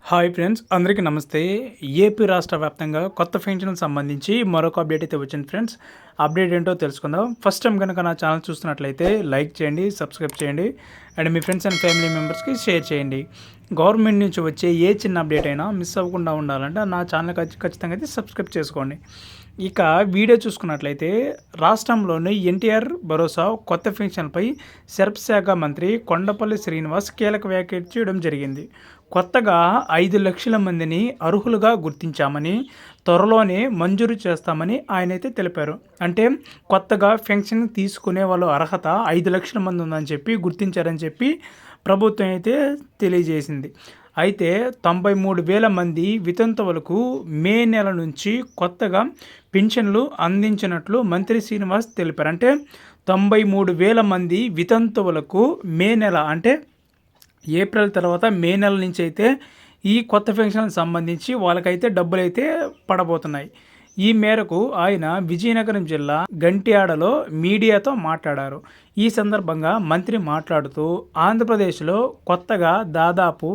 Hi friends, అందరికీ నమస్తే. AP రాష్ట్ర వ్యాప్తంగా కొత్త పెన్షన్‌కి సంబంధించి మరొక అప్డేట్ అయితే వచ్చింది ఫ్రెండ్స్. అప్డేట్ ఏంటో తెలుసుకుందాం. ఫస్ట్ టైం కనుక నా ఛానల్ చూస్తున్నట్లయితే లైక్ చేయండి, సబ్స్క్రైబ్ చేయండి and me friends and family మెంబర్స్కి షేర్ చేయండి. గవర్నమెంట్ నుంచి వచ్చే ఏ చిన్న అప్డేట్ అయినా మిస్ అవ్వకుండా ఉండాలంటే నా ఛానల్ ఖచ్చితంగా అయితే సబ్స్క్రైబ్ చేసుకోండి. ఇక వీడియో చూసుకున్నట్లయితే రాష్ట్రంలోని ఎన్టీఆర్ భరోసా కొత్త పెన్షన్పై సెర్ప్ శాఖ మంత్రి కొండపల్లి శ్రీనివాస్ కీలక వ్యాఖ్యలు చేయడం జరిగింది. కొత్తగా 5 లక్షల మందిని అర్హులుగా గుర్తించామని, త్వరలోనే మంజూరు చేస్తామని ఆయనైతే తెలిపారు. అంటే కొత్తగా పెన్షన్ తీసుకునే వాళ్ళు అర్హత 5 లక్షల మంది ఉందని చెప్పి గుర్తించారని చెప్పి ప్రభుత్వం అయితే తెలియజేసింది. అయితే 93,000 మంది వితంతువులకు మే నెల నుంచి కొత్తగా పింఛన్లు అందించినట్లు మంత్రి శ్రీనివాస్ తెలిపారు. అంటే 93,000 మంది వితంతువులకు మే నెల అంటే ఏప్రిల్ తర్వాత మే నెల నుంచి అయితే ఈ కొత్త పెన్షన్లకు సంబంధించి వాళ్ళకైతే డబ్బులైతే పడబోతున్నాయి. ఈ మేరకు ఆయన విజయనగరం జిల్లా గంట్యాడలో మీడియాతో మాట్లాడారు. ఈ సందర్భంగా మంత్రి మాట్లాడుతూ ఆంధ్రప్రదేశ్లో కొత్తగా దాదాపు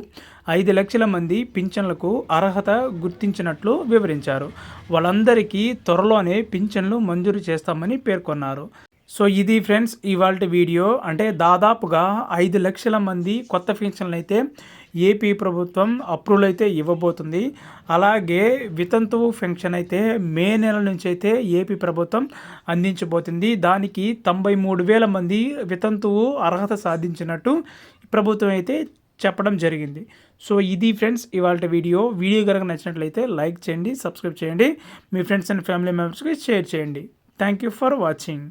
5 లక్షల మంది పింఛన్లకు అర్హత గుర్తించినట్లు వివరించారు. వాళ్ళందరికీ త్వరలోనే పింఛన్లు మంజూరు చేస్తామని పేర్కొన్నారు. సో ఇది ఫ్రెండ్స్ ఇవాల్టి వీడియో. అంటే దాదాపుగా 5 లక్షల మంది కొత్త పెన్షన్లు అయితే ఏపీ ప్రభుత్వం అప్రూవల్ అయితే ఇవ్వబోతుంది. అలాగే వితంతువు పెన్షన్ అయితే మే నెల నుంచి అయితే ఏపీ ప్రభుత్వం అందించబోతుంది. దానికి 93,000 మంది వితంతువు అర్హత సాధించినట్టు ప్రభుత్వం అయితే చెప్పడం జరిగింది. సో ఇది ఫ్రెండ్స్ ఇవాల్టి వీడియో. కనుక నచ్చినట్లయితే లైక్ చేయండి, సబ్స్క్రైబ్ చేయండి, మీ ఫ్రెండ్స్ అండ్ ఫ్యామిలీ మెంబర్స్కి షేర్ చేయండి. Thank you for watching.